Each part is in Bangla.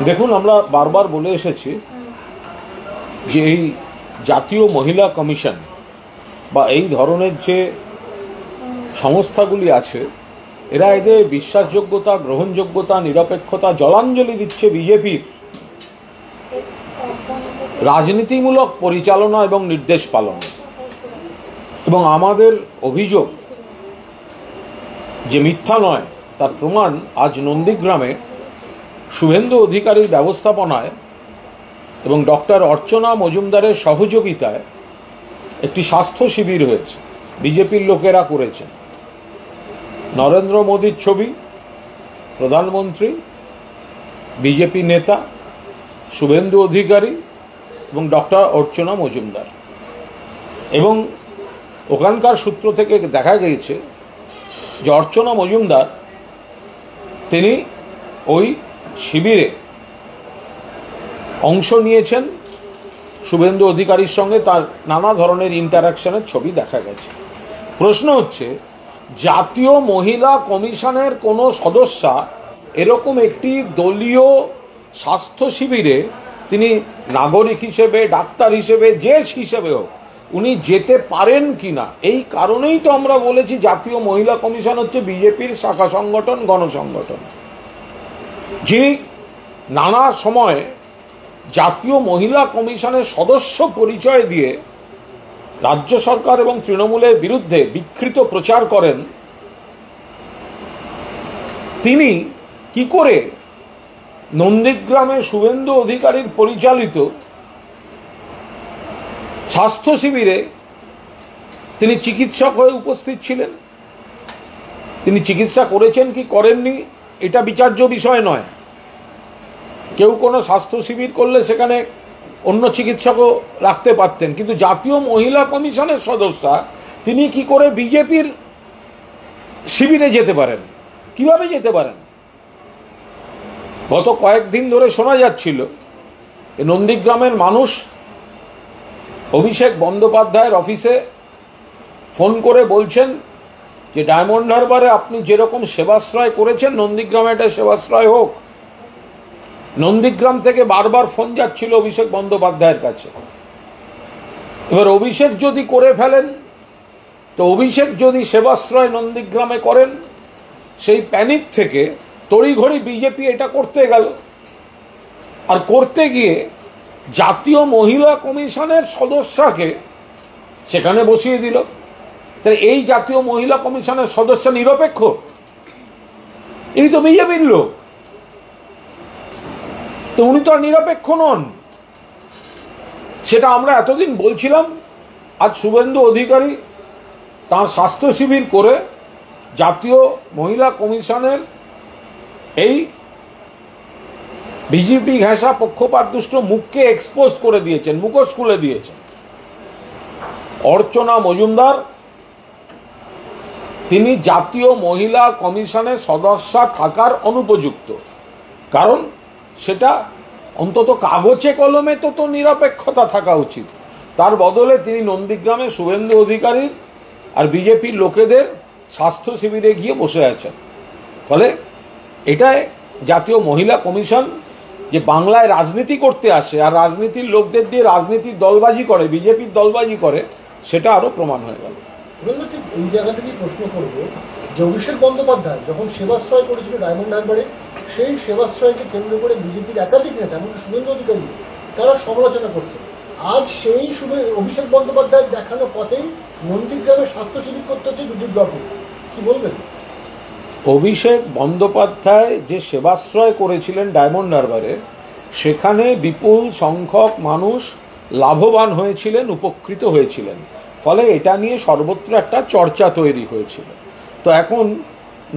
দেখুন, আমরা বারবার বলে এসেছি যে এই জাতীয় মহিলা কমিশন বা এই ধরনের যে সংস্থাগুলি আছে, এরা এদের বিশ্বাসযোগ্যতা, গ্রহণযোগ্যতা, নিরপেক্ষতা জলাঞ্জলি দিচ্ছে বিজেপির রাজনীতিমূলক পরিচালনা এবং নির্দেশ পালন। এবং আমাদের অভিযোগ যে মিথ্যা নয় তার প্রমাণ আজ নন্দীগ্রামে শুভেন্দু অধিকারীর ব্যবস্থাপনায় এবং ডক্টর অর্চনা মজুমদারের সহযোগিতায় একটি স্বাস্থ্য শিবির হয়েছে, বিজেপির লোকেরা করেছেন। নরেন্দ্র মোদীর ছবি, প্রধানমন্ত্রী, বিজেপি নেতা শুভেন্দু অধিকারী এবং ডক্টর অর্চনা মজুমদার। এবং ওখানকার সূত্র থেকে দেখা গিয়েছে যে অর্চনা মজুমদার তিনি ওই শিবিরে অংশ নিয়েছেন, শুভেন্দু অধিকারীর সঙ্গে তার নানা ধরনের ইন্টারাকশনের ছবি দেখা গেছে। প্রশ্ন হচ্ছে, জাতীয় মহিলা কমিশনের কোনো সদস্যা এরকম একটি দলীয় স্বাস্থ্য শিবিরে তিনি নাগরিক হিসেবে, ডাক্তার হিসেবে, যে হিসেবে হোক উনি যেতে পারেন কিনা? এই কারণেই তো আমরা বলেছি জাতীয় মহিলা কমিশন হচ্ছে বিজেপির শাখা সংগঠন, গণসংগঠন, যিনি নানা সময় জাতীয় মহিলা কমিশনের সদস্য পরিচয় দিয়ে রাজ্য সরকার এবং তৃণমূলের বিরুদ্ধে বিকৃত প্রচার করেন। তিনি কি করে নন্দীগ্রামে শুভেন্দু অধিকারীর পরিচালিত স্বাস্থ্য শিবিরে তিনি চিকিৎসক হয়ে উপস্থিত ছিলেন? তিনি চিকিৎসা করেছেন কি করেননি এটা বিচার্য বিষয় নয়। কেউ কোনো স্বাস্থ্য শিবির করলে সেখানে অন্য চিকিৎসকও রাখতে পারতেন, কিন্তু জাতীয় মহিলা কমিশনের সদস্যা তিনি কি করে বিজেপির শিবিরে যেতে পারেন? কিভাবে যেতে পারেন? গত কয়েকদিন ধরে শোনা যাচ্ছিল নন্দীগ্রামের মানুষ অভিষেক বন্দ্যোপাধ্যায়ের অফিসে ফোন করে বলছেন যে ডায়মন্ড হারবারে আপনি যেরকম সেবাশ্রয় করেছেন নন্দীগ্রামে এটা সেবাশ্রয় হোক। নন্দীগ্রাম থেকে বারবার ফোন যাচ্ছিল অভিষেক বন্দ্যোপাধ্যায়ের কাছে। এবার অভিষেক যদি করে ফেলেন, তো অভিষেক যদি সেবাশ্রয় নন্দীগ্রামে করেন, সেই প্যানিক থেকে তড়িঘড়ি বিজেপি এটা করতে গেল, আর করতে গিয়ে জাতীয় মহিলা কমিশনের সদস্যকে সেখানে বসিয়ে দিল। তাহলে এই জাতীয় মহিলা কমিশনের সদস্য নিরপেক্ষ? ইনি তো বিজেপির লোক, তো উনি তো আর নিরপেক্ষ নন। সেটা আমরা এতদিন বলছিলাম। আজ শুভেন্দু অধিকারী তাঁর স্বাস্থ্য শিবির করে জাতীয় মহিলা কমিশনের এই বিজেপি ঘেঁষা পক্ষপাতদুষ্ট মুখকে এক্সপোজ করে দিয়েছেন, মুখোশ খুলে দিয়েছেন। অর্চনা মজুমদার তিনি জাতীয় মহিলা কমিশনের সদস্য থাকার অনুপযুক্ত, কারণ সেটা অন্তত কাগজে কলমে তো নিরপেক্ষতা থাকা উচিত। তার বদলে তিনি নন্দীগ্রামে শুভেন্দু অধিকারীর আর বিজেপির লোকেদের স্বাস্থ্য শিবিরে গিয়ে বসে আছেন। ফলে এটাই জাতীয় মহিলা কমিশন যে বাংলায় রাজনীতি করতে আসে আর রাজনীতির লোকদের দিয়ে রাজনীতির দলবাজি করে, বিজেপির দলবাজি করে, সেটা আরো প্রমাণ হয়ে গেল। এই জায়গা থেকে প্রশ্ন করব যে অভিষেক বন্দ্যোপাধ্যায় যখন সেবাশ্রয় করেছিল ডায়মন্ড হারবারে, সেই সেবাশ্রয়কে কেন্দ্র করে বিজেপির একাধিক নেতা এমনকি শুভেন্দু অধিকারী তারা সমালোচনা করতেন। আজ সেই অভিষেক বন্দ্যোপাধ্যায়ের দেখানো পথেই নন্দীগ্রামে স্বাস্থ্য শিবির করতে হচ্ছে দুটি ব্লকে, কি বলবেন? অভিষেক বন্দ্যোপাধ্যায় যে সেবাশ্রয় করেছিলেন ডায়মন্ড হারবারে, সেখানে বিপুল সংখ্যক মানুষ লাভবান হয়েছিলেন, উপকৃত হয়েছিলেন। ফলে এটা নিয়ে সর্বত্র একটা চর্চা তৈরি হয়েছিল। তো এখন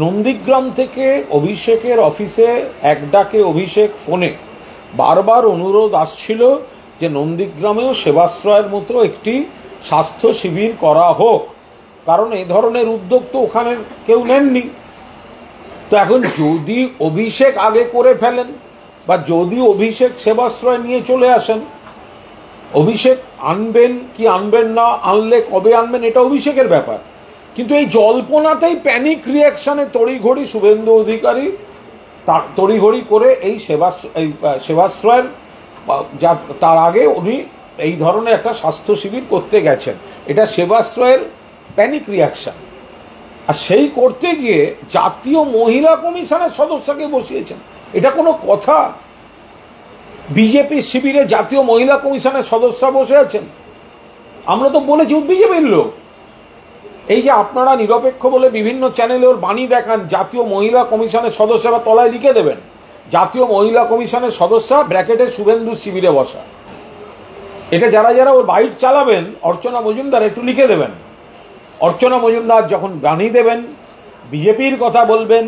নন্দীগ্রাম থেকে অভিষেকের অফিসে এক ডাকে অভিষেক ফোনে বারবার অনুরোধ আসছিল যে নন্দীগ্রামেও সেবাশ্রয়ের মতো একটি স্বাস্থ্য শিবির করা হোক, কারণ এই ধরনের উদ্যোগ তো ওখানে কেউ নেননি। তো এখন যদি অভিষেক আগে করে ফেলেন বা যদি অভিষেক সেবাশ্রয় নিয়ে চলে আসেন, অভিষেক আনবেন কি আনবেন না, আনলে কবে আনবেন এটা অভিষেকের ব্যাপার, কিন্তু এই জল্পনাতেই প্যানিক রিয়াকশানে তড়িঘড়ি শুভেন্দু অধিকারী তড়িঘড়ি করে এই সেবাশ্রয়ের তার আগে উনি এই ধরনের একটা স্বাস্থ্য শিবির করতে গেছেন। এটা সেবাশ্রয়ের প্যানিক রিয়াকশান। আর সেই করতে গিয়ে জাতীয় মহিলা কমিশনের সদস্যকে বসিয়েছেন। এটা কোনো কথা? বিজেপি শিবিরে জাতীয় মহিলা কমিশনের সদস্য বসে আছেন। আমরা তো বলেছি বিজেপির লোক। এই যে আপনারা নিরপেক্ষ বলে বিভিন্ন চ্যানেলে ওর বাণী দেখান, জাতীয় মহিলা কমিশনের সদস্য, বা তলায় লিখে দেবেন জাতীয় মহিলা কমিশনের সদস্য ব্র্যাকেটে শুভেন্দু শিবিরে বসা। এটা যারা যারা ওর বাইট চালাবেন, অর্চনা মজুমদার একটু লিখে দেবেন। অর্চনা মজুমদার যখন বাণী দেবেন, বিজেপির কথা বলবেন,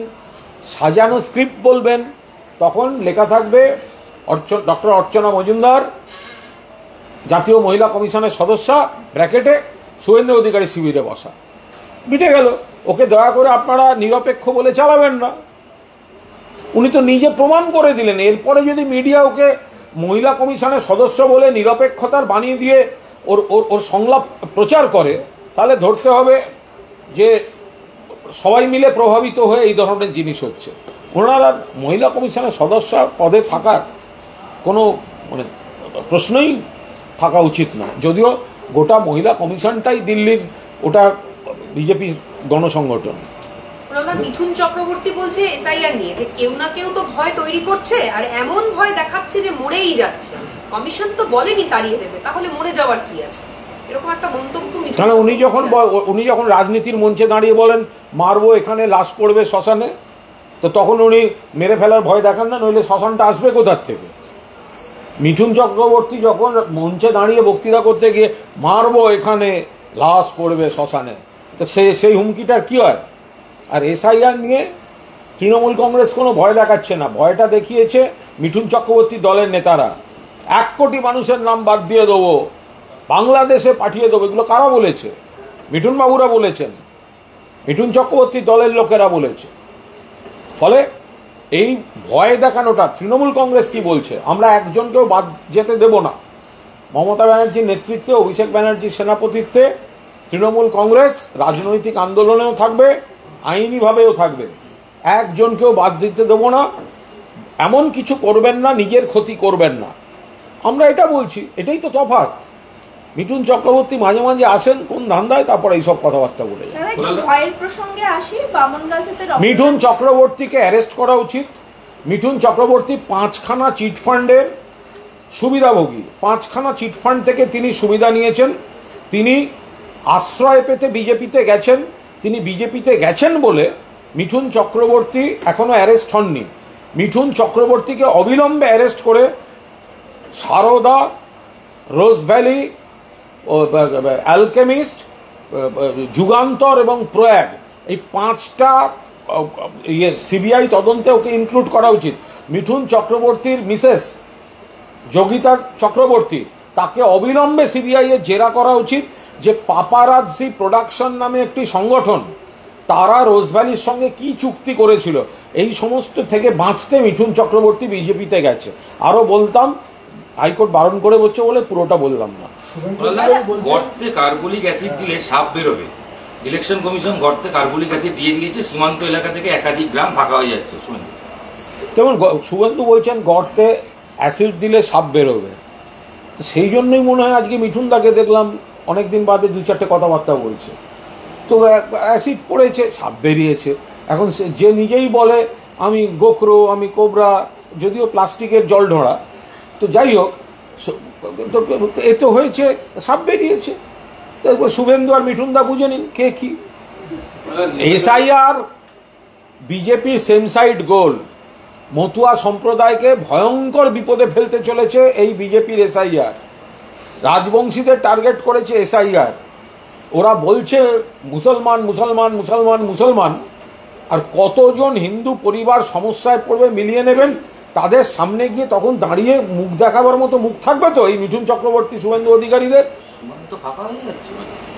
সাজানো স্ক্রিপ্ট বলবেন, তখন লেখা থাকবে ডক্টর অর্চনা মজুমদার জাতীয় মহিলা কমিশনের সদস্য ব্র্যাকেটে শুভেন্দু অধিকারী শিবিরে বসা। মিটে গেল। ওকে দয়া করে আপনারা নিরপেক্ষ বলে চালাবেন না। উনি তো নিজে প্রমাণ করে দিলেন। এরপরে যদি মিডিয়া ওকে মহিলা কমিশনের সদস্য বলে নিরপেক্ষতার বানিয়ে দিয়ে ওর ওর ওর সংলাপ প্রচার করে, তাহলে ধরতে হবে যে সবাই মিলে প্রভাবিত হয়ে এই ধরনের জিনিস হচ্ছে। ওনারা মহিলা কমিশনের সদস্য পদে থাকার কোনো প্রশ্নই থাকা উচিত না। যদিও গোটা মহিলা কমিশনটাই দিল্লির ওটা বিজেপি গণসংগঠন। মিঠুন চক্রবর্তী বলছে এসআইআর নিয়ে যে কেউ না কেউ তো ভয় তৈরি করছে, আর এমন ভয় দেখাচ্ছে যে মরেই যাচ্ছে। কমিশন তো বলেনি তাড়িয়ে দেবে, তাহলে মরে যাওয়ার কি আছে? এরকম একটা মন্তব্য কারণ উনি যখন রাজনীতির মঞ্চে দাঁড়িয়ে বলেন মারবো, এখানে লাশ পড়বে শ্মশানে, তো তখন উনি মেরে ফেলার ভয় দেখান না, নইলে শ্মশানটা আসবে কোথার থেকে? মিঠুন চক্রবর্তী যখন মঞ্চে দাঁড়িয়ে বক্তৃতা করতে গিয়ে মারবো, এখানে লাশ পড়বে শ্মশানে, তো সেই হুমকিটার কি হয়? আর এসআইআর নিয়ে তৃণমূল কংগ্রেস কোনো ভয় দেখাচ্ছে না। ভয়টা দেখিয়েছে মিঠুন চক্রবর্তী দলের নেতারা। 1 কোটি মানুষের নাম বাদ দিয়ে দেবো, বাংলাদেশে পাঠিয়ে দেবো। এগুলো কারা বলেছে? মিঠুন বাবুরা বলেছেন, মিঠুন চক্রবর্তী দলের লোকেরা বলেছে। ফলে এই ভয় দেখানোটা তৃণমূল কংগ্রেস কি বলছে, আমরা একজনকেও বাদ যেতে দেব না। মমতা ব্যানার্জির নেতৃত্বে, অভিষেক ব্যানার্জির সেনাপতিত্বে তৃণমূল কংগ্রেস রাজনৈতিক আন্দোলনেও থাকবে, আইনিভাবেও থাকবে। একজনকেও বাদ দিতে দেব না। এমন কিছু করবেন না, নিজের ক্ষতি করবেন না। আমরা এটা বলছি, এটাই তো তফাৎ। মিঠুন চক্রবর্তী মাঝে মাঝে আসেন কোন ধান্দায়, তারপর এইসব কথাবার্তা বলে যান। মিঠুন চক্রবর্তীকে অ্যারেস্ট করা উচিত। মিঠুন চক্রবর্তী 5খানা চিটফান্ডের সুবিধাভোগী। 5খানা চিটফান্ড থেকে তিনি সুবিধা নিয়েছেন। তিনি আশ্রয় পেতে বিজেপিতে গেছেন। তিনি বিজেপিতে গেছেন বলে মিঠুন চক্রবর্তী এখনো অ্যারেস্ট হননি। মিঠুন চক্রবর্তীকে অবিলম্বে অ্যারেস্ট করে সারদা, রোজ ভ্যালি, অ্যালকেমিস্ট, যুগান্তর এবং প্রয়াগ, এই 5টা সিবিআই তদন্তে ওকে ইনক্লুড করা উচিত। মিঠুন চক্রবর্তীর মিসেস যোগিতা চক্রবর্তী, তাকে অবিলম্বে সিবিআইয়ের জেরা করা উচিত। যে পাপারাজি প্রোডাকশন নামে একটি সংগঠন, তারা রোজ ভ্যালির সঙ্গে কি চুক্তি করেছিল, এই সমস্ত থেকে বাঁচতে মিঠুন চক্রবর্তী বিজেপিতে গেছে। আরও বলতাম, হাইকোর্ট বারণ করে বলছে বলে পুরোটা বললাম না। গর্তে কার্বলিক অ্যাসিড দিলে সাপ বেরোবে। ইলেকশন কমিশন গর্তে কার্বলিক অ্যাসিড দিয়ে দিয়েছে, সীমান্ত এলাকা থেকে একাধিক গ্রাম ফাঁকা হয়ে যাচ্ছে। যেমন শুভেন্দু বলছেন গর্তে অ্যাসিড দিলে সাপ বেরোবে, সেই জন্যই মনে হয় আজকে মিঠুন দাকে দেখলাম অনেকদিন বাদে 2-4টে কথাবার্তা বলছে। তো অ্যাসিড পড়েছে, সাপ বেরিয়েছে। এখন যে নিজেই বলে আমি গোখরো, আমি কোবরা, যদিও প্লাস্টিকের জল ঢোড়া, তো যাই হোক, এ তো হয়েছে, সাপ বেরিয়েছে। তারপর শুভেন্দু আর মিঠুন দা বুঝে নিন কে কি। এসআইআর বিজেপির সেম সাইড গোল। মতুয়া সম্প্রদায়কে ভয়ঙ্কর বিপদে ফেলতে চলেছে এই বিজেপির এসআইআর। রাজবংশীদের টার্গেট করেছে এসআইআর। ওরা বলছে মুসলমান মুসলমান মুসলমান মুসলমান, আর কতজন হিন্দু পরিবার সমস্যায় পড়বে মিলিয়ে নেবেন। তাদের সামনে গিয়ে তখন দাঁড়িয়ে মুখ দেখাবার মতো মুখ থাকবে তো এই মিঠুন চক্রবর্তী, শুভেন্দু অধিকারীদের?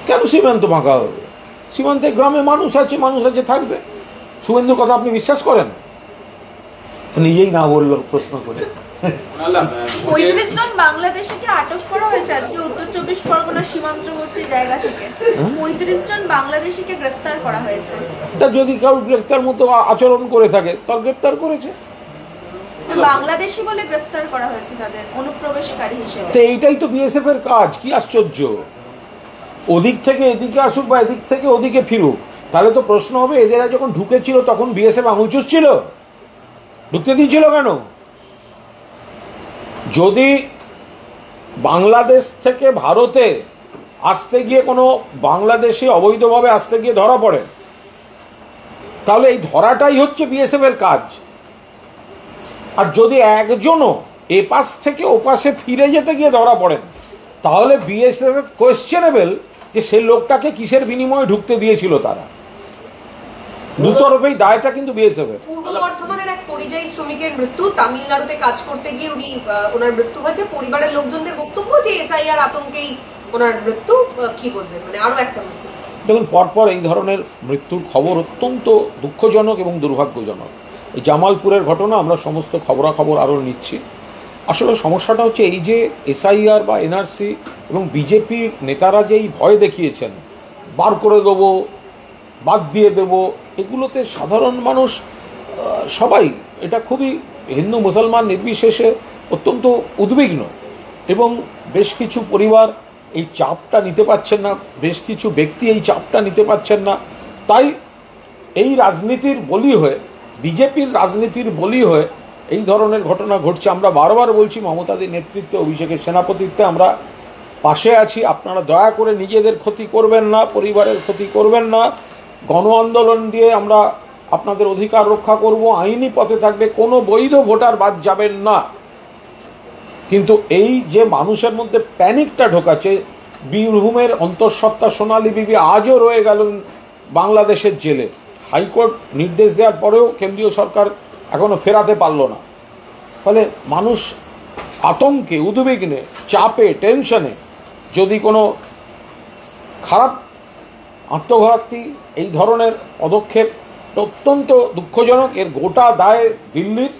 কেন সীমান্ত ফাঁকা হবে? সীমান্তে গ্রামে মানুষ আছে, থাকবে। শুভেন্দুর কথা আপনি বিশ্বাস করেন? নিজেই না বলল প্রশ্ন করে। 35 জন বাংলাদেশিকে আটক করা হয়েছে আজকে উত্তর 24 পরগনার সীমান্তবর্তী জায়গা থেকে। 35 জন বাংলাদেশিকে গ্রেফতার করা হয়েছে। তা যদি কেউ গ্রেফতার মতো আচরণ করে থাকে তার গ্রেফতার করেছে, বাংলাদেশি বলে গ্রেফতার করা হয়েছে তাদের অনুপ্রবেশকারী হিসেবে। তো এইটাই তো বিএসএফ এর কাজ। কি আশ্চর্য, ওদিক থেকে এদিকে আসুক বা এদিক থেকে ওদিকে ফিরুক, তাহলে তো প্রশ্ন হবে এদেরা যখন ঢুকেছিল তখন বিএসএফ আঙুল চুষছিল, ঢুকতে দিয়েছিল কেন? যদি বাংলাদেশ থেকে ভারতে আসতে গিয়ে কোনো বাংলাদেশি অবৈধভাবে আসতে গিয়ে ধরা পড়ে, তাহলে এই ধরাটাই হচ্ছে বিএসএফ এর কাজ। আর যদি একজনও এ পাশ থেকে ও পাশে ফিরে যেতে গিয়ে ধরা পড়েন, তাহলে বিএসএফ কোয়েশ্চেনেবল যে সে লোকটাকে কিসের বিনিময়ে ঢুকতে দিয়েছিল তারা। দুতরফেই দায়টা কিন্তু বিএসএফ এর। পূর্ব বর্ধমানের এক পরিযায়ী শ্রমিকের মৃত্যু, তামিলনাড়ুতে কাজ করতে গিয়ে ওনার মৃত্যু হয়েছে। পরিবারের লোকজনদের বক্তব্য যে এসআইআর আতঙ্কেই ওনার মৃত্যু। কি বলবেন, মানে আরো একটা মৃত্যু? দেখুন, পরপর এই ধরনের মৃত্যুর খবর অত্যন্ত দুঃখজনক এবং দুর্ভাগ্যজনক। এই জামালপুরের ঘটনা আমরা সমস্ত খবরাখবর আরও নিচ্ছি। আসলে সমস্যাটা হচ্ছে এই যে এসআইআর বা এনআরসি এবং বিজেপির নেতারা যে এই ভয় দেখিয়েছেন বার করে দেবো, বাদ দিয়ে দেব, এগুলোতে সাধারণ মানুষ সবাই এটা খুবই হিন্দু মুসলমান নির্বিশেষে অত্যন্ত উদ্বিগ্ন। এবং বেশ কিছু পরিবার এই চাপটা নিতে পারছেন না, বেশ কিছু ব্যক্তি এই চাপটা নিতে পারছেন না। তাই এই রাজনীতির বলি হয়ে, বিজেপির রাজনীতির বলি হয়ে এই ধরনের ঘটনা ঘটছে। আমরা বারবার বলছি মমতাদির নেতৃত্বে, অভিষেকের সেনাপতিত্বে আমরা পাশে আছি। আপনারা দয়া করে নিজেদের ক্ষতি করবেন না, পরিবারের ক্ষতি করবেন না। গণ আন্দোলন দিয়ে আমরা আপনাদের অধিকার রক্ষা করব, আইনি পথে থাকবে, কোনো বৈধ ভোটার বাদ যাবেন না। কিন্তু এই যে মানুষের মধ্যে প্যানিকটা ঢোকাচ্ছে, বীরভূমের অন্তঃসত্ত্বা সোনালী বিবি আজও রয়ে গেলেন বাংলাদেশের জেলে। হাইকোর্ট নির্দেশ দেওয়ার পরেও কেন্দ্রীয় সরকার এখনও ফেরাতে পারল না। ফলে মানুষ আতঙ্কে, উদ্বিগ্নে, চাপে, টেনশনে, যদি কোনো খারাপ আত্মঘাতী এই ধরনের পদক্ষেপ অত্যন্ত দুঃখজনক। এর গোটা দায় দিল্লির।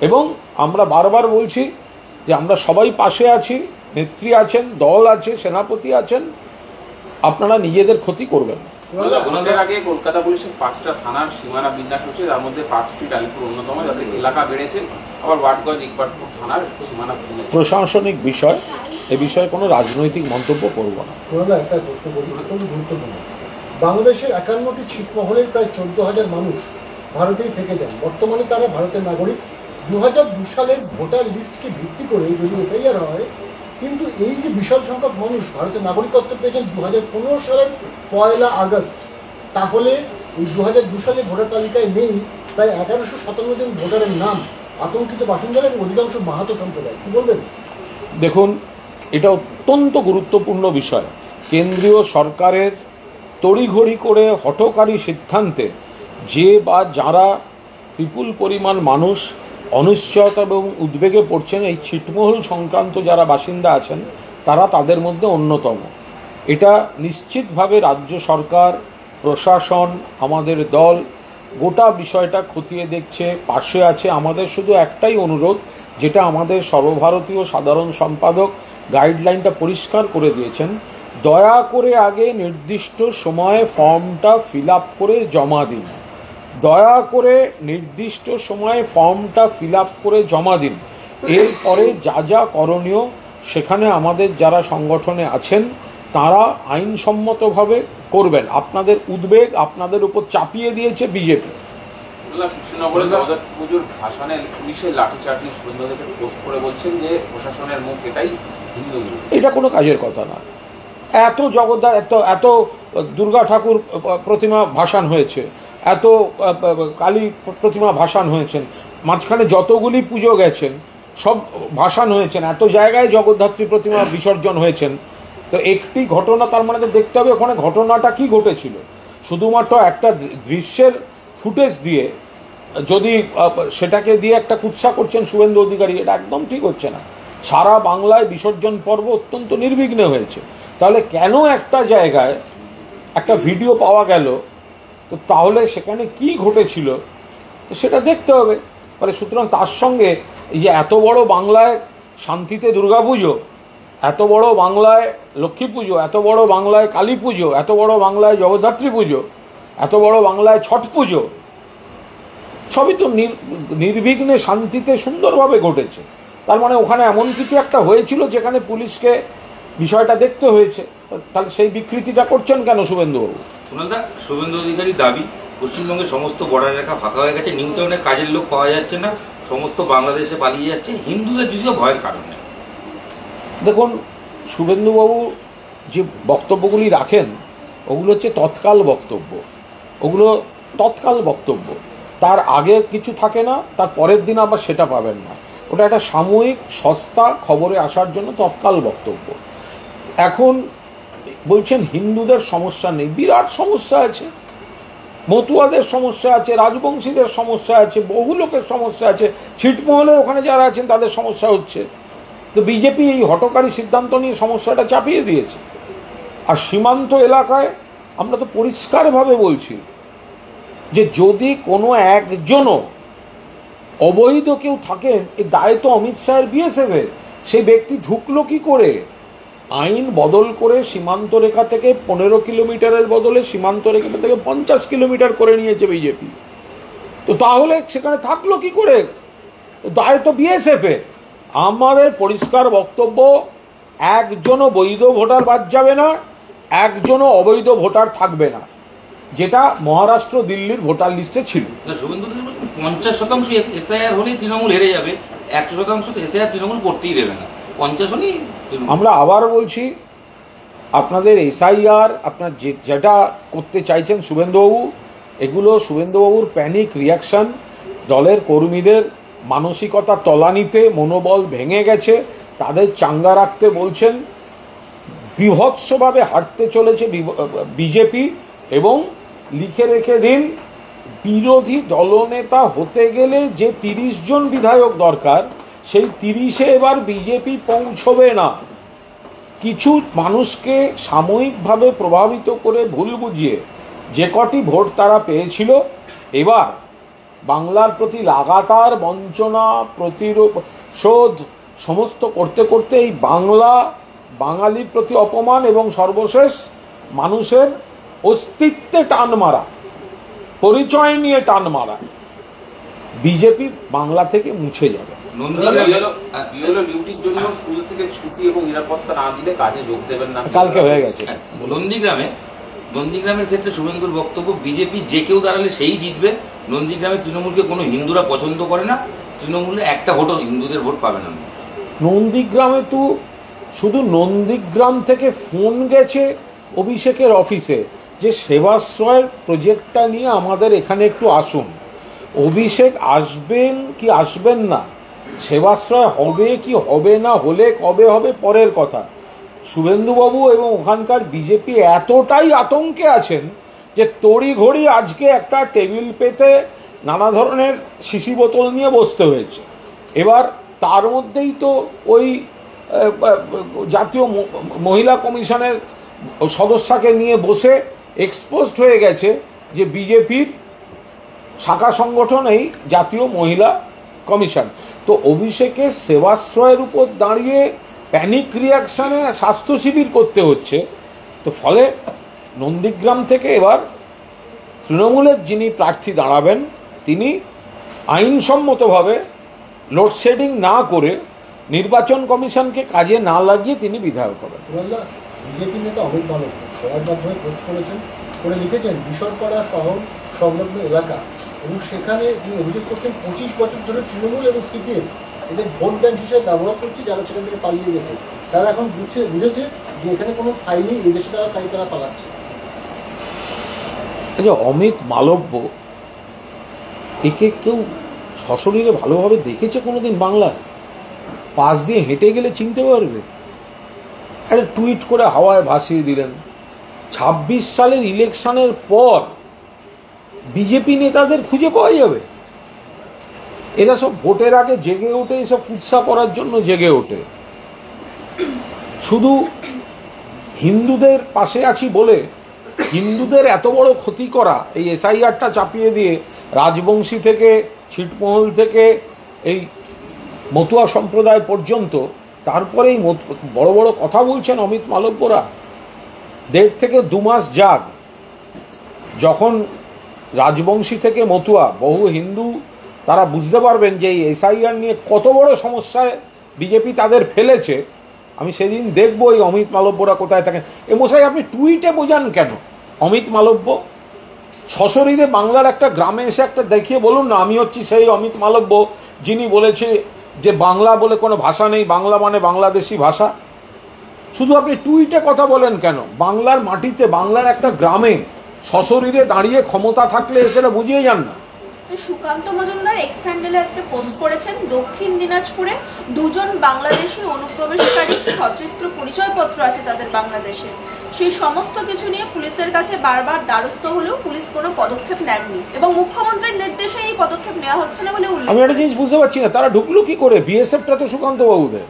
এবং আমরা বারবার বলছি যে আমরা সবাই পাশে আছি, নেত্রী আছেন, দল আছে, সেনাপতি আছেন, আপনারা নিজেদের ক্ষতি করবেন না। ওনাদের আগে কলকাতা পুলিশের 5টা থানার সীমানা বিন্যাস হচ্ছে, তার মধ্যে পার্ক স্ট্রিট আলিপুর অন্যতম, যাতে এলাকা বেড়েছে। আবার ওয়ার্ডগঞ্জ ইকবারপুর থানার সীমানা প্রশাসনিক বিষয়, এ বিষয়ে কোনো রাজনৈতিক মন্তব্য করব না। একটা প্রশ্ন বলি, অত্যন্ত গুরুত্বপূর্ণ। বাংলাদেশের 51টি ছিটমহলের প্রায় 14,000 মানুষ ভারতেই থেকে যান। বর্তমানে তারা ভারতের নাগরিক। 2002 সালের ভোটার লিস্টকে ভিত্তি করে যদি এসআইআর হয়, কিন্তু এই যে বিশাল সংখ্যক মানুষ ভারতের নাগরিকত্ব পেয়েছেন 2015 সালের 1 আগস্ট, তাহলে এই 2002 সালে ভোটার তালিকায় নেই প্রায় 1157 জন ভোটারের নাম। আতঙ্কিত বাসিন্দারা এবং অধিকাংশ মাহাতো সম্প্রদায়। কি বলবেন? দেখুন, এটা অত্যন্ত গুরুত্বপূর্ণ বিষয়। কেন্দ্রীয় সরকারের তড়িঘড়ি করে হঠকারী সিদ্ধান্তে যে বা যারা বিপুল পরিমাণ মানুষ অনিশ্চয়তা এবং উদ্বেগে পড়ছেন, এই ছিটমহল সংক্রান্ত যারা বাসিন্দা আছেন তারা তাদের মধ্যে অন্যতম। এটা নিশ্চিতভাবে রাজ্য সরকার, প্রশাসন, আমাদের দল গোটা বিষয়টা খতিয়ে দেখছে, পাশে আছে। আমাদের শুধু একটাই অনুরোধ, যেটা আমাদের সর্বভারতীয় সাধারণ সম্পাদক গাইডলাইনটা পরিষ্কার করে দিয়েছেন, দয়া করে আগে নির্দিষ্ট সময়ে ফর্মটা ফিল আপ করে জমা দিন। দয়া করে নির্দিষ্ট সময়ে ফর্মটা ফিল আপ করে জমা দিন। এরপরে যা যা করণীয় সেখানে আমাদের যারা সংগঠনে আছেন তারা আইনসম্মতভাবে করবেন। আপনাদের উদ্বেগ আপনাদের উপর চাপিয়ে দিয়েছে বিজেপি। কৃষ্ণনগরের জগদ্ধাত্রী পুজোর ভাসানে পুলিশের লাঠিচার্জ শুভেন্দুদেরকে পোস্ট করে বলছেন যে প্রশাসনের মুখ এটাই হিন্দু। এটা কোনো কাজের কথা না। এত এত দুর্গা ঠাকুর প্রতিমা ভাসান হয়েছে, এত কালী প্রতিমা ভাসান হয়েছেন, মাঝখানে যতগুলি পুজো গেছেন সব ভাসান হয়েছেন, এত জায়গায় জগদ্ধাত্রী প্রতিমা বিসর্জন হয়েছেন। তো একটি ঘটনা, তার মানে তো দেখতে হবে ওখানে ঘটনাটা কি ঘটেছিল। শুধুমাত্র একটা দৃশ্যের ফুটেজ দিয়ে যদি সেটাকে দিয়ে একটা কুৎসা করছেন শুভেন্দু অধিকারী, এটা একদম ঠিক হচ্ছে না। সারা বাংলায় বিসর্জন পর্ব অত্যন্ত নির্বিঘ্নে হয়েছে, তাহলে কেন একটা জায়গায় একটা ভিডিও পাওয়া গেল? তো তাহলে সেখানে কি ঘটেছিল সেটা দেখতে হবে। ফলে সুতরাং তার সঙ্গে এই যে এত বড় বাংলায় শান্তিতে দুর্গাপুজো, এত বড় বাংলায় লক্ষ্মী পুজো, এত বড় বাংলায় কালী পুজো, এত বড় বাংলায় জগদ্ধাত্রী পুজো, এত বড় বাংলায় ছট পুজো, সবই তো নির্বিঘ্নে শান্তিতে সুন্দরভাবে ঘটেছে। তার মানে ওখানে এমন কিছু একটা হয়েছিল যেখানে পুলিশকে বিষয়টা দেখতে হয়েছে। তাহলে সেই বিকৃতিটা করছেন কেন শুভেন্দুবাবু? কুণালদা, শুভেন্দু অধিকারী দাবি পশ্চিমবঙ্গের সমস্ত বর্ডার রেখা ফাঁকা হয়ে গেছে, নিউ টাউনে কাজের লোক পাওয়া যাচ্ছে না, সমস্ত বাংলাদেশে পালিয়ে যাচ্ছে, হিন্দুদের যদিও ভয়ের কারণ নেই। দেখুন, শুভেন্দুবাবু যে বক্তব্যগুলি রাখেন ওগুলো হচ্ছে তৎকাল বক্তব্য, ওগুলো তৎকাল বক্তব্য, তার আগে কিছু থাকে না, তার পরের দিন আবার সেটা পাবেন না। ওটা একটা সাময়িক সস্তা খবরে আসার জন্য তৎকাল বক্তব্য। এখন বলছেন হিন্দুদের সমস্যা নেই, বিরাট সমস্যা আছে, মতুয়াদের সমস্যা আছে, রাজবংশীদের সমস্যা আছে, বহু লোকের সমস্যা আছে, ছিটমহলের ওখানে যারা আছেন তাদের সমস্যা হচ্ছে। তো বিজেপি এই হঠকারী সিদ্ধান্ত নিয়ে সমস্যাটা চাপিয়ে দিয়েছে। আর সীমান্ত এলাকায় আমরা তো পরিষ্কারভাবে বলছি যে যদি কোনো একজনও অবৈধ কেউ থাকেন, এই দায় তো অমিত শাহের বিএসএফের। সেই ব্যক্তি ঢুকলো কি করে? আইন বদল করে সীমান্ত রেখা থেকে 15 কিলোমিটারের বদলে সীমান্ত রেখা থেকে 50 কিলোমিটার করে নিয়েছে বিজেপি। তো তাহলে সেখানে থাকলো কি করে? দায় তো বিএসএফের। আমাদের পরিষ্কার বক্তব্য, একজনও বৈধ ভোটার বাদ যাবে না, একজনও অবৈধ ভোটার থাকবে না, যেটা মহারাষ্ট্র দিল্লির ভোটার লিস্টে ছিল। 50% এসআইআর হলেই তৃণমূল হেরে যাবে, 100% তো এসআইআর তৃণমূল করতেই দেবে না, 50 হলেই। আমরা আবার বলছি, আপনাদের এসআইআর আপনার যেটা করতে চাইছেন শুভেন্দুবাবু, এগুলো শুভেন্দুবাবুর প্যানিক রিয়াকশন, দলের কর্মীদের মানসিকতা তলানিতে, মনোবল ভেঙে গেছে, তাদের চাঙ্গা রাখতে বলছেন। বিভৎসভাবে হাঁটতে চলেছে বিজেপি। এবং লিখে রেখে দিন, বিরোধী দলনেতা হতে গেলে যে 30 জন বিধায়ক দরকার, সেই 30-এ এবার বিজেপি পৌঁছবে না। কিছু মানুষকে সাময়িকভাবে প্রভাবিত করে ভুল বুঝিয়ে যে কটি ভোট তারা পেয়েছিল, এবার বাংলার প্রতি লাগাতার বঞ্চনা, প্রতিশোধ সমস্ত করতে করতে এই বাঙালির প্রতি অপমান এবং সর্বশেষ মানুষের অস্তিত্বে টান মারা, পরিচয় নিয়ে টান মারা, বিজেপি বাংলা থেকে মুছে যাবে। ডিউটির জন্য স্কুল থেকে ছুটি এবং নিরাপত্তা না দিলে কাজে যোগ দেবেন না, কালকে হয়ে গেছে। নন্দীগ্রামের ক্ষেত্রে শুভেন্দুর বক্তব্য, বিজেপি যে কেউ দাঁড়ালে সেই জিতবে। নন্দীগ্রামে তৃণমূলকে কোনো হিন্দুরা পছন্দ করে না, তৃণমূলে একটা ভোটও হিন্দুদের ভোট পাবে না। নন্দীগ্রামে তো শুধু নন্দীগ্রাম থেকে ফোন গেছে অভিষেকের অফিসে যে সেবাশ্রয়ের প্রজেক্টটা নিয়ে আমাদের এখানে একটু আসুন। অভিষেক আসবেন কি আসবেন না, সেবাশ্রয় হবে কি হবে না, হলে কবে হবে পরের কথা। শুভেন্দুবাবু এবং ওখানকার বিজেপি এতটাই আতঙ্কে আছেন যে তড়িঘড়ি আজকে একটা টেবিল পেতে নানা ধরনের শিশি বোতল নিয়ে বসতে হয়েছে। এবার তার মধ্যেই তো ওই জাতীয় মহিলা কমিশনের সদস্যকে নিয়ে বসে এক্সপোজড হয়ে গেছে যে বিজেপির শাখা সংগঠন এই জাতীয় মহিলা কমিশন। তো অভিষেকের সেবাশ্রয়ের উপর দাঁড়িয়ে প্যানিক রিয়াকশানে স্বাস্থ্য শিবির করতে হচ্ছে। তো ফলে নন্দীগ্রাম থেকে এবার তৃণমূলের যিনি প্রার্থী দাঁড়াবেন তিনি আইনসম্মতভাবে লোডশেডিং না করে নির্বাচন কমিশনকে কাজে না লাগিয়ে তিনি বিধায়ক হবেন। বিজেপি নেতা অমিত মালব্য সবার মাধ্যমে পোস্ট করেছেন, করে লিখেছেন বিশরপাড়া শহর সংলগ্ন এলাকা, এবং সেখানে তিনি অভিযোগ করছেন 25 বছর ধরে তৃণমূল এবং সিপিএম এদের ভোট ব্যাংক হিসেবে ব্যবহার করছে, যারা সেখান থেকে পালিয়ে গেছে। তারা এখন বুঝেছে যে এখানে কোনো ঠাঁই নেই, এই দেশে তারা পালাচ্ছে। এই যে অমিত মালব্য, একে কেউ সশরীরে ভালোভাবে দেখেছে কোনোদিন বাংলায়? পাশ দিয়ে হেঁটে গেলে চিনতে পারবে? একটা টুইট করে হাওয়ায় ভাসিয়ে দিলেন। 26 সালের ইলেকশনের পর বিজেপি নেতাদের খুঁজে পাওয়া যাবে? এরা সব ভোটের আগে জেগে ওঠে, এসব কুৎসা করার জন্য জেগে ওঠে। শুধু হিন্দুদের পাশে আছি বলে হিন্দুদের এত বড় ক্ষতি করা, এই এসআইআরটা চাপিয়ে দিয়ে রাজবংশী থেকে, ছিটমহল থেকে, এই মতুয়া সম্প্রদায় পর্যন্ত, তারপরেই বড় বড় কথা বলছেন অমিত মালব্যরা। 1.5 থেকে 2 মাস যাক, যখন রাজবংশী থেকে মতুয়া বহু হিন্দু তারা বুঝতে পারবেন যে এই এসআইআর নিয়ে কত বড় সমস্যায় বিজেপি তাদের ফেলেছে, আমি সেদিন দেখবো এই অমিত মালব্যরা কোথায় থাকেন। এ মশাই আপনি টুইটে বোঝান কেন? অমিত মালব্য সশরীরে বাংলার একটা গ্রামে এসে একটা দেখিয়ে বলুন না, আমি হচ্ছি সেই অমিত মালব্য যিনি বলেছে যে বাংলা বলে কোনো ভাষা নেই, বাংলা মানে বাংলাদেশি ভাষা। শুধু আপনি টুইটে কথা বলেন কেন? বাংলার মাটিতে, বাংলার একটা গ্রামে সশরীরে দাঁড়িয়ে ক্ষমতা থাকলে সেটা বুঝিয়ে যান না। সুকান্ত মজুমদার এক্স হ্যান্ডেলে আজকে পোস্ট করেছেন, দক্ষিণ দিনাজপুরে 2 জন বাংলাদেশি অনুপ্রবেশকারী সচিত্র পরিচয়পত্র আছে তাদের বাংলাদেশে। সেই সমস্ত কিছু নিয়ে পুলিশের কাছে বারবার দ্বারস্থ হলেও পুলিশ কোনো পদক্ষেপ নেননি এবং মুখ্যমন্ত্রীর নির্দেশে এই পদক্ষেপ নেওয়া হচ্ছে না বলে উল্লেখ। আমি একটা জিনিস বুঝতে পারছি না, তারা ঢুকলো কি করে? বিএসএফটা তো সুকান্ত বাবুদের,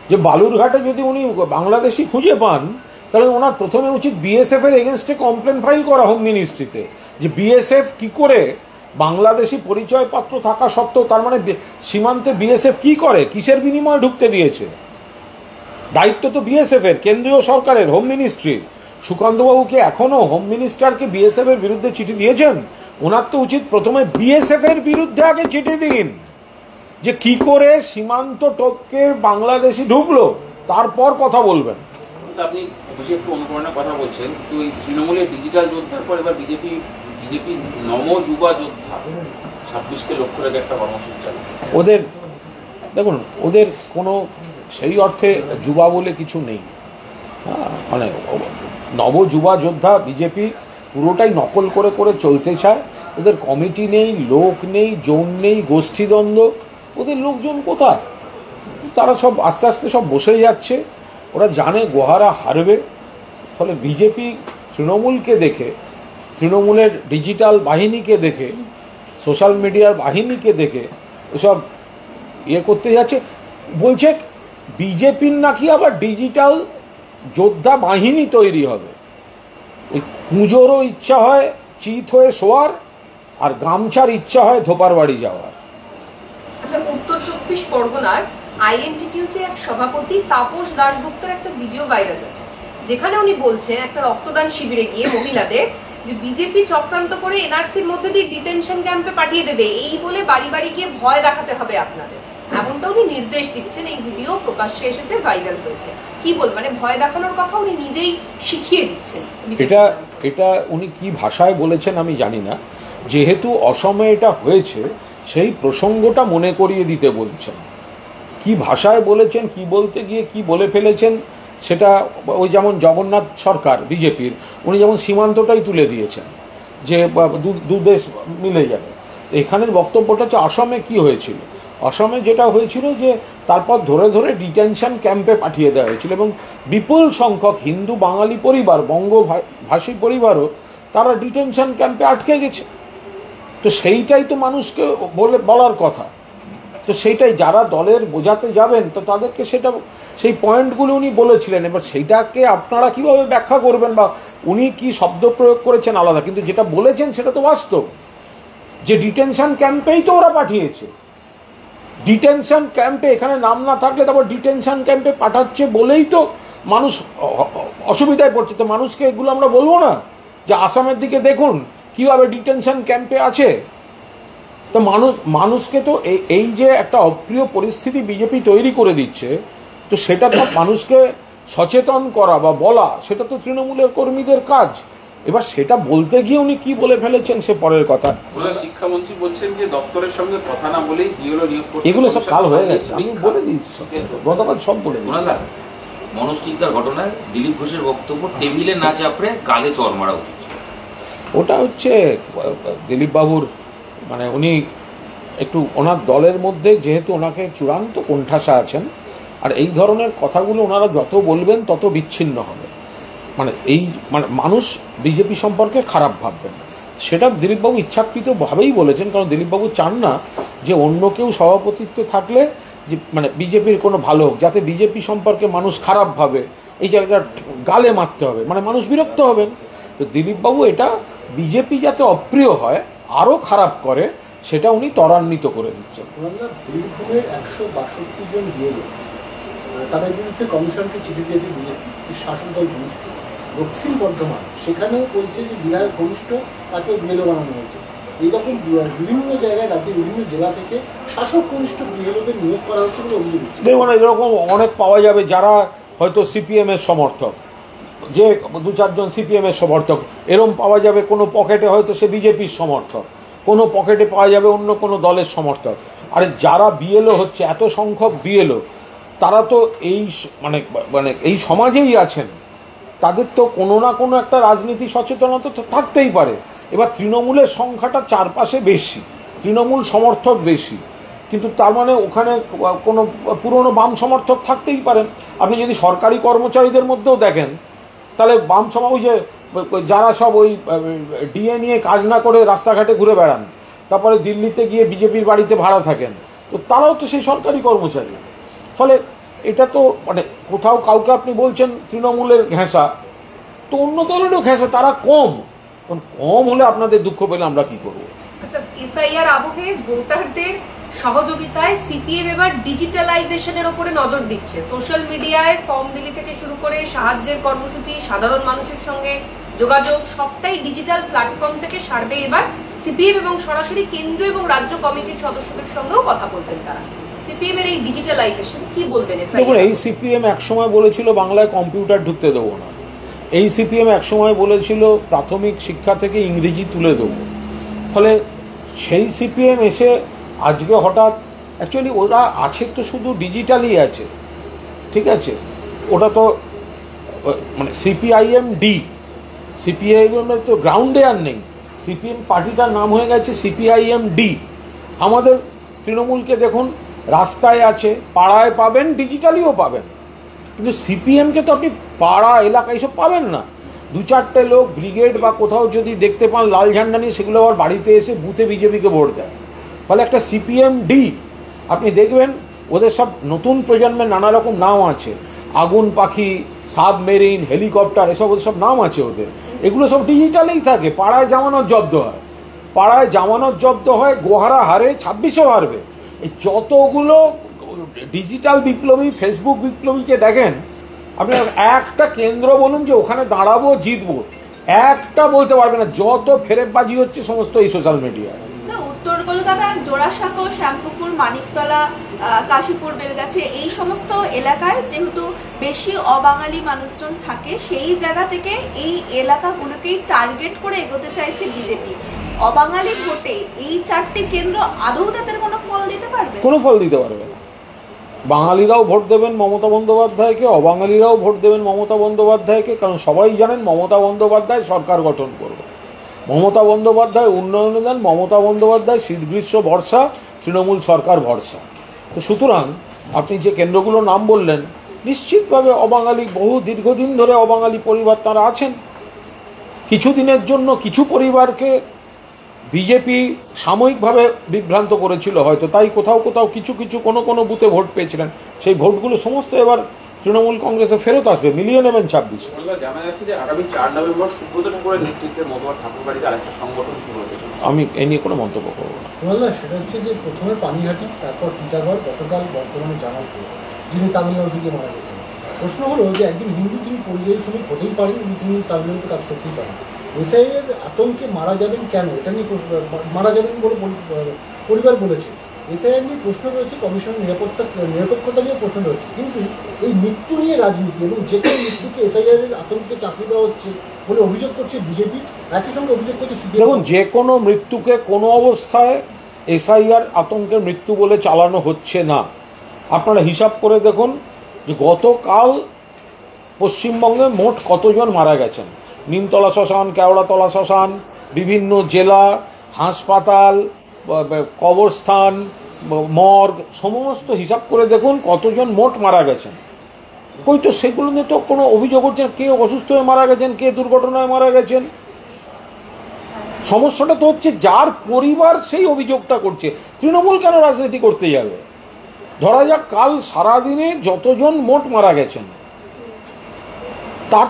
যে বালুরঘাটে যদি উনি বাংলাদেশি খুঁজে পান তাহলে ওনার প্রথমে উচিত বিএসএফ এর এগেনস্টে কমপ্লেন ফাইল করা হোম মিনিস্ট্রিতে, যে বিএসএফ কি করে বাংলাদেশি পরিচয়পত্র থাকা সত্ত্বেও, তার মানে সীমান্তে বিএসএফ কি করে, কিসের বিনিময়ে ঢুকতে দিয়েছে? দায়িত্ব তো বিএসএফ এর, কেন্দ্রীয় সরকারের, হোম মিনিস্ট্রির। সুকান্তবাবুকে এখনও হোম মিনিস্টারকে বিএসএফ এর বিরুদ্ধে চিঠি দিয়েছেন? ওনার তো উচিত প্রথমে বিএসএফ এর বিরুদ্ধে আগে চিঠি দিন, যে কি করে সীমান্ত টপকে বাংলাদেশি ঢুকলো, তারপর কথা বলবেন। আপনি বেশি একটু অনুপ্রেরণার কথা বলছেন, তো এই তৃণমূলের ডিজিটাল যোদ্ধার পর এবার বিজেপি নম যুবা যোদ্ধা 26কে লক্ষ্য রেখে একটা কর্মসূচি চালু। ওদের দেখুন, ওদের কোনো সেই অর্থে যুবা বলে কিছু নেই, মানে নবযুবা যোদ্ধা বিজেপি পুরোটাই নকল করে করে চলতে চায়। ওদের কমিটি নেই, লোক নেই, জোন নেই, গোষ্ঠীদ্বন্দ্ব, ওদের লোকজন কোথায়? তারা সব আস্তে আস্তে সব বসে যাচ্ছে। ওরা জানে গোহারা হারবে, ফলে বিজেপি তৃণমূলকে দেখে, তৃণমূলের ডিজিটাল বাহিনীকে দেখে, সোশ্যাল মিডিয়ার বাহিনীকে দেখে এসব করতে যাচ্ছে। বলছে বিজেপির নাকি আবার ডিজিটাল যোদ্ধা বাহিনী তৈরি হবে। ওই পুজোরও ইচ্ছা হয় চিত হয়ে শোয়ার, আর গামছার ইচ্ছা হয় ধোপার বাড়ি যাওয়ার। আচ্ছা, উত্তর 24 পরগনার আইএনটিটিউসি এক সভাপতি তাপস দাশগুপ্তের একটা ভিডিও ভাইরাল হয়েছে, যেখানে উনি বলছেন একটা রক্তদান শিবিরে গিয়ে মহিলাদের যে বিজেপি চক্রান্ত করে এনআরসির মধ্যে দিয়ে ডিটেনশন ক্যাম্পে পাঠিয়ে দেবে, এই বলে বাড়ি বাড়ি গিয়ে ভয় দেখাতে হবে আপনাদের, এমনটা উনি নির্দেশ দিচ্ছেন। এই ভিডিও প্রকাশ্যে এসেছে, ভাইরাল হয়েছে। কি বল, মানে ভয় দেখানোর কথা উনি নিজেই শিখিয়ে দিচ্ছেন। এটা উনি কি ভাষায় বলেছেন আমি জানি না, যেহেতু অসমে এটা হয়েছে সেই প্রসঙ্গটা মনে করিয়ে দিতে বলছেন। কি ভাষায় বলেছেন, কি বলতে গিয়ে কি বলে ফেলেছেন, সেটা ওই যেমন জগন্নাথ সরকার বিজেপির, উনি যেমন সীমান্তটাই তুলে দিয়েছেন যে দু দেশ মিলে যাবে। এখানের বক্তব্যটা হচ্ছে অসমে কি হয়েছিল। অসমে যেটা হয়েছিল যে তারপর ধরে ধরে ডিটেনশন ক্যাম্পে পাঠিয়ে দেওয়া হয়েছিল এবং বিপুল সংখ্যক হিন্দু বাঙালি পরিবার, বঙ্গভাষী পরিবারও তারা ডিটেনশন ক্যাম্পে আটকে গেছে। তো সেইটাই তো মানুষকে বলার কথা। তো সেইটাই যারা দলের বোঝাতে যাবেন তো তাদেরকে সেটা, সেই পয়েন্টগুলো উনি বলেছিলেন। এবার সেইটাকে আপনারা কীভাবে ব্যাখ্যা করবেন বা উনি কি শব্দ প্রয়োগ করেছেন আলাদা, কিন্তু যেটা বলেছেন সেটা তো বাস্তব, যে ডিটেনশন ক্যাম্পেই তো ওরা পাঠিয়েছে। ডিটেনশন ক্যাম্পে এখানে নাম না থাকলে তারপর ডিটেনশন ক্যাম্পে পাঠাচ্ছে বলেই তো মানুষ অসুবিধায় পড়ছে। তো মানুষকে এগুলো আমরা বলবো না যে আসামের দিকে দেখুন কীভাবে ডিটেনশন ক্যাম্পে আছে। তো মানুষকে তো এই যে একটা অপ্রিয় পরিস্থিতি বিজেপি তৈরি করে দিচ্ছে, তো সেটা তো মানুষকে সচেতন করা বা বলা, সেটা তো তৃণমূলের কর্মীদের কাজ। এবার সেটা বলতে গিয়ে উনি কি বলে ফেলেছেন সে পরের কথা। শিক্ষামন্ত্রী বলছেন যে দপ্তরের সঙ্গে কথা না বলেই বিএলও নিয়োগ করছে, এগুলো সব কাল হয়ে গেছে, আমি বলে দিয়েছি গতকাল সব বলে দিয়েছি। মনোজ টিকার ঘটনায় দিলীপ ঘোষের বক্তব্য, টেবিলে না চাপড়ে গালে চড় মারা উচিত। ওটা হচ্ছে দিলীপ বাবুর, মানে উনি একটু ওনার দলের মধ্যে যেহেতু ওনাকে চূড়ান্ত কোণঠাসা আছেন, আর এই ধরনের কথাগুলো ওনারা যত বলবেন তত বিচ্ছিন্ন হবে। মানে মানুষ বিজেপি সম্পর্কে খারাপ ভাববেন, সেটা দিলীপবাবু ইচ্ছাকৃতভাবেই বলেছেন। কারণ দিলীপবাবু চান না যে অন্য কেউ সভাপতিত্বে থাকলে যে মানে বিজেপির কোনো ভালো হোক, যাতে বিজেপি সম্পর্কে মানুষ খারাপ ভাবে, এই জায়গাটা গালে মারতে হবে, মানে মানুষ বিরক্ত হবেন। তো দিলীপবাবু এটা বিজেপি যাতে অপ্রিয় হয়, আরও খারাপ করে, সেটা উনি ত্বরান্বিত করে দিচ্ছেন। বীরভূমের 162 জন বিএলও তাদের বিরুদ্ধে কমিশনকে চিঠি দিয়েছে বিজেপি, শাসক দল ঘনিষ্ঠ। দক্ষিণ বর্ধমান সেখানেও বলছে যে বিধায়ক ঘনিষ্ঠ তাকে বিএলও বানানো হয়েছে। এইরকম বিভিন্ন জায়গায় রাজ্যের বিভিন্ন জেলা থেকে শাসক ঘনিষ্ঠ বিএলওদের নিয়োগ করা হচ্ছে বলে অভিযোগ হচ্ছে। দেখুন, এরকম অনেক পাওয়া যাবে যারা হয়তো সিপিএমের সমর্থক, যে 2-4 জন সিপিএমের সমর্থক, এরম পাওয়া যাবে কোনো পকেটে হয়তো সে বিজেপির সমর্থক, কোনো পকেটে পাওয়া যাবে অন্য কোনো দলের সমর্থক। আর যারা বিএলও হচ্ছে, এত সংখ্যক বিএলও, তারা তো এই মানে মানে এই সমাজেই আছেন, তাদের তো কোনো না কোনো একটা রাজনীতি সচেতনতা তো থাকতেই পারে। এবার তৃণমূলের সংখ্যাটা চারপাশে বেশি, তৃণমূল সমর্থক বেশি, কিন্তু তার মানে ওখানে কোনো পুরনো বাম সমর্থক থাকতেই পারেন। আপনি যদি সরকারি কর্মচারীদের মধ্যেও দেখেন, তাহলে বাম ওই যে যারা সব ওই ডিএ নিয়ে কাজ না করে রাস্তাঘাটে ঘুরে বেড়ান, তারপরে দিল্লিতে গিয়ে বিজেপির বাড়িতে ভাড়া থাকেন, তো তারাও তো সেই সরকারি কর্মচারী। ফলে এটা তো মানে কোথাও কাউকে আপনি বলছেন তৃণমূলের ঘেঁষা, তো অন্য দলেরও ঘেঁষা, তারা কম হলে আপনাদের দুঃখ পেলে আমরা কি করবো? আচ্ছা, এসআইআর আবহে ভোটারদের সহযোগিতায় সিপিএম এবার ডিজিটালাইজেশনের উপরে নজর দিচ্ছে। সোশ্যাল মিডিয়ায় ফর্ম বিলি থেকে শুরু করে সাহায্যের কর্মসূচি, সাধারণ মানুষের সঙ্গে যোগাযোগ, সবটাই ডিজিটাল প্ল্যাটফর্ম থেকে সারবে এবার সিপিএম, এবং সরাসরি কেন্দ্র এবং রাজ্য কমিটির সদস্যদের সঙ্গেও কথা বলবেন তারা। সিপিএম এর এই ডিজিটালাইজেশন কি বলবেন? দেখুন, এই সিপিএম একসময় বলেছিল বাংলায় কম্পিউটার ঢুকতে দেবো না, এই সিপিএম একসময় বলেছিল প্রাথমিক শিক্ষা থেকে ইংরেজি তুলে দেবো। ফলে সেই সিপিএম এসে আজকে হঠাৎ, অ্যাকচুয়ালি ওরা আছে তো শুধু ডিজিটালি আছে, ঠিক আছে, ওটা তো মানে সিপিআইএম ডি, সিপিআইএমের তো গ্রাউন্ডে আর নেই, সিপিএম পার্টিটার নাম হয়ে গেছে সিপিআইএম ডি। আমাদের তৃণমূলকে দেখুন, রাস্তায় আছে, পাড়ায় পাবেন, ডিজিটালিও পাবেন, কিন্তু সিপিএমকে তো আপনি পাড়া এলাকা এইসব পাবেন না। 2-4টে লোক ব্রিগেড বা কোথাও যদি দেখতে পান লাল ঝান্ডা নিয়ে, সেগুলো আবার বাড়িতে এসে বুথে বিজেপিকে ভোট দেয়। ফলে একটা সিপিএম ডি আপনি দেখবেন, ওদের সব নতুন প্রজন্মের নানা রকম নাম আছে, আগুন পাখি, সাবমেরিন, হেলিকপ্টার, এসব ওদের সব নাম আছে ওদের, এগুলো সব ডিজিটালেই থাকে। পাড়ায় জামানত জব্দ হয়, পাড়ায় জামানত জব্দ হয়, গোহারা হারে, 26ও হারবে। এই যতগুলো ডিজিটাল বিপ্লবী, ফেসবুক বিপ্লবীকে দেখেন, আপনি একটা কেন্দ্র বলুন যে ওখানে দাঁড়াবো জিতবো, একটা বলতে পারবে না। যত ফেরেববাজি হচ্ছে সমস্ত এই সোশ্যাল মিডিয়া। উত্তর কলকাতার জোড়াসাঁকো, শ্যামপুকুর, মানিকতলা, কাশীপুর, বেলগাছি, এই সমস্ত এলাকায় যেহেতু বেশি অবাঙালি মানুষজন থাকে, সেই জায়গা থেকে এই এলাকাগুলোকেই টার্গেট করে এগোতে চাইছে বিজেপি। অবাঙালি ভোটে এই 4টি কেন্দ্র আদৌ তাদের কোনো ফল দিতে পারবে? কোনো ফল দিতে পারবে না। বাঙালিরাও ভোট দেবেন মমতা বন্দ্যোপাধ্যায়কে, অবাঙালিরাও ভোট দেবেন মমতা বন্দ্যোপাধ্যায়কে, কারণ সবাই জানেন মমতা বন্দ্যোপাধ্যায় সরকার গঠন করবে, মমতা বন্দ্যোপাধ্যায় উন্নয়নে দেন, মমতা বন্দ্যোপাধ্যায় শীত গ্রীষ্ম বর্ষা তৃণমূল সরকার ভরসা। তো সুতরাং আপনি যে কেন্দ্রগুলোর নাম বললেন, নিশ্চিতভাবে অবাঙালি, বহু দীর্ঘদিন ধরে অবাঙালি পরিবার তারা আছেন। কিছুদিনের জন্য কিছু পরিবারকে বিজেপি সাময়িকভাবে বিভ্রান্ত করেছিল হয়তো, তাই কোথাও কোথাও কিছু কিছু কোনো বুথে ভোট পেয়েছিলেন, সেই ভোটগুলো সমস্ত এবার তৃণমূল কংগ্রেসে ফেরত আসবে, মিলিয়ে নেবেন 26। জানা যাচ্ছে যে আগামী 4 নভেম্বর সুব্রত ঠাকুরের নেতৃত্বে মতুয়া ঠাকুরবাড়িতে আরেকটা সংগঠন শুরু হয়েছে। আমি এ নিয়ে কোনো মন্তব্য করবো না। সেটা হচ্ছে যে প্রথমে পানিহাটি, তারপর টিটাগড়, গতকাল বর্তমানে জামালপুর, যিনি তামিলনাড়ু থেকে মারা গেছেন। প্রশ্ন হলো যে একজন হিন্দু তিনি পরিযায়ী শ্রমিক হতেই পারেন, তিনি তামিলনাড়ুতে কাজ করতেই পারেন, এসআইয়ের আতঙ্কে মারা যাবেন কেন, এটা নিয়ে মারা যাবেন বলে পরিবার বলেছে। এসআইআর নিয়ে প্রশ্ন রয়েছে, কমিশনের নিরপেক্ষতা নিয়ে প্রশ্ন রয়েছে, কিন্তু এই মৃত্যু নিয়ে রাজনীতি এবং যে কোনো মৃত্যুকে এসআইআর এর আতঙ্কে চাকরি দেওয়া হচ্ছে বলে অভিযোগ করছে বিজেপি, একই সঙ্গে অভিযোগ করছে সিপিএম। দেখুন, যে কোনো মৃত্যুকে কোনো অবস্থায় এসআইআর আতঙ্কের মৃত্যু বলে চালানো হচ্ছে না। আপনারা হিসাব করে দেখুন যে গতকাল পশ্চিমবঙ্গে মোট কতজন মারা গেছেন। নিমতলা শ্মশান, কেওড়াতলা শ্মশান, বিভিন্ন জেলা হাসপাতাল, কবরস্থান, মর্গ, সমস্ত হিসাব করে দেখুন কতজন মোট মারা গেছেন। কই তো সেগুলো নিয়ে তো কোনো অভিযোগ হচ্ছে, কে অসুস্থ হয়ে মারা গেছেন, কে দুর্ঘটনায় মারা গেছেন। সমস্যাটা তো হচ্ছে যার পরিবার সেই অভিযোগটা করছে। তৃণমূল কেন রাজনীতি করতে যাবে? ধরা যাক কাল সারাদিনে যতজন মোট মারা গেছেন, তার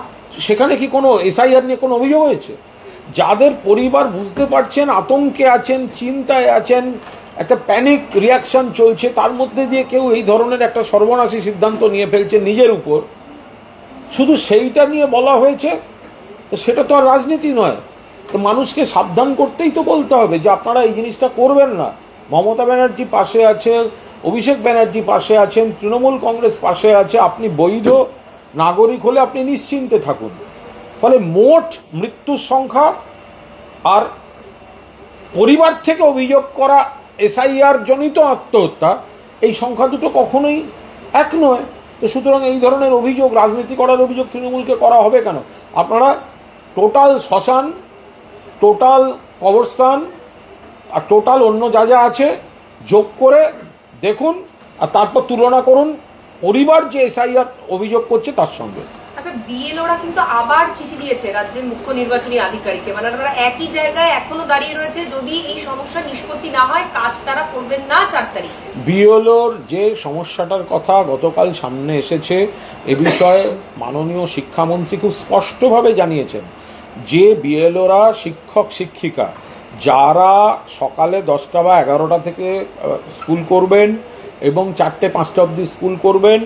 সেখানে কি কোনো এসআইআর নিয়ে কোনো অভিযোগ হয়েছে? যাদের পরিবার বুঝতে পারছেন আতঙ্কে আছেন, চিন্তায় আছেন, একটা প্যানিক রিয়াকশন চলছে, তার মধ্যে দিয়ে কেউ এই ধরনের একটা সর্বনাশী সিদ্ধান্ত নিয়ে ফেলছে নিজের উপর, শুধু সেইটা নিয়ে বলা হয়েছে, তো সেটা তো আর রাজনীতি নয়। তো মানুষকে সাবধান করতেই তো বলতে হবে যে আপনারা এই জিনিসটা করবেন না। মমতা ব্যানার্জি পাশে আছে, অভিষেক ব্যানার্জি পাশে আছেন, তৃণমূল কংগ্রেস পাশে আছে, আপনি বৈধ নাগরিক হলে আপনি নিশ্চিন্তে থাকুন। ফলে মোট মৃত্যুর সংখ্যা আর পরিবার থেকে অভিযোগ করা এসআইআর জনিত আত্মহত্যা, এই সংখ্যা দুটো কখনোই এক নয়। তো সুতরাং এই ধরনের অভিযোগ, রাজনীতি করার অভিযোগ তৃণমূলকে করা হবে কেন? আপনারা টোটাল শ্মশান, টোটাল কবরস্থান আর টোটাল অন্য যা যা আছে যোগ করে দেখুন, আর তারপর তুলনা করুন পরিবার যে এসআইআর অভিযোগ করছে তার সঙ্গে। আচ্ছা, বিএলওরা কিন্তু আবার চিঠি দিয়েছে রাজ্যের মুখ্য নির্বাচনী আধিকারিককে, মানে তারা একই জায়গায় এখনো দাঁড়িয়ে রয়েছে, যদি এই সমস্যার নিষ্পত্তি না হয় কাজ তারা করবেন না 4 তারিখ। বিএলওর যে সমস্যাটার কথা গতকাল সামনে এসেছে, এ বিষয়ে মাননীয় শিক্ষামন্ত্রী খুব স্পষ্টভাবে জানিয়েছেন যে বিএলওরা শিক্ষক শিক্ষিকা যারা সকালে 10টা বা 11টা থেকে স্কুল করবেন এবং 4টে-5টা অবধি স্কুল করবেন,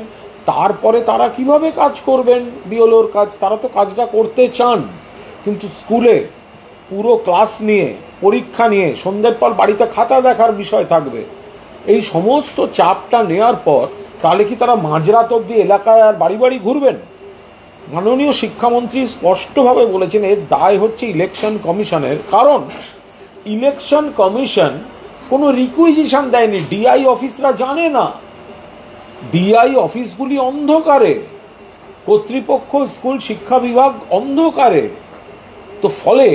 তারপরে তারা কিভাবে কাজ করবেন বিএলওর কাজ, তারা তো কাজটা করতে চান, কিন্তু স্কুলে পুরো ক্লাস নিয়ে, পরীক্ষা নিয়ে, সন্ধ্যের পর বাড়িতে খাতা দেখার বিষয় থাকবে, এই সমস্ত চাপটা নেওয়ার পর তাহলে কি তারা মাঝরাত অবধি এলাকায় আর বাড়ি বাড়ি ঘুরবেন? মাননীয় শিক্ষামন্ত্রী স্পষ্টভাবে বলেছেন এর দায় হচ্ছে ইলেকশন কমিশনের, কারণ ইলেকশন কমিশন কোনো রিকুইজিশন দেয়নি। ডিআই অফিসরা জানে না, ডিআই অফিসগুলি অন্ধকারে, কর্তৃপক্ষ স্কুল শিক্ষা বিভাগ অন্ধকারে। তো ফলে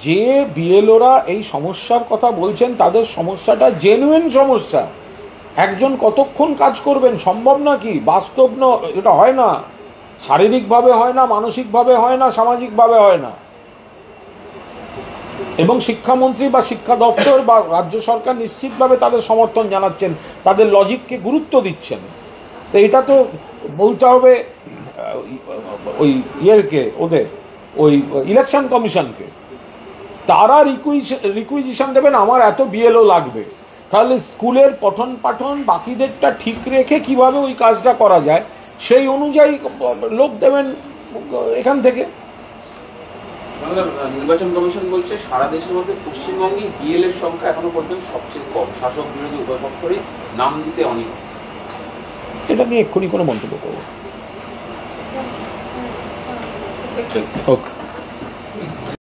যে বিএলওরা এই সমস্যার কথা বলছেন তাদের সমস্যাটা জেনুইন সমস্যা। একজন কতক্ষণ কাজ করবেন সম্ভব নাকি? বাস্তব এটা হয় না, শারীরিকভাবে হয় না, মানসিকভাবে হয় না, সামাজিকভাবে হয় না। এবং শিক্ষামন্ত্রী বা শিক্ষা দপ্তর বা রাজ্য সরকার নিশ্চিতভাবে তাদের সমর্থন জানাচ্ছেন, তাদের লজিককে গুরুত্ব দিচ্ছেন। তো এটা তো বলতে হবে ওই ওদের ওই ইলেকশন কমিশনকে, তারা রিকুইজিশন দেবেন আমার এত বিএলও লাগবে, তাহলে স্কুলের পঠন পাঠন বাকিদেরটা ঠিক রেখে কিভাবে ওই কাজটা করা যায় সেই অনুযায়ী লোক দেবেন এখান থেকে। নির্বাচন কমিশন বলছে সারা দেশের মধ্যে পশ্চিমবঙ্গে বিএল এর সংখ্যা এখনো পর্যন্ত সবচেয়ে কম, শাসক বিরোধী উভয় পক্ষেরই নাম দিতে অনেক। এটা নিয়ে এক্ষুনি কোনো মন্তব্য করবো। ওকে।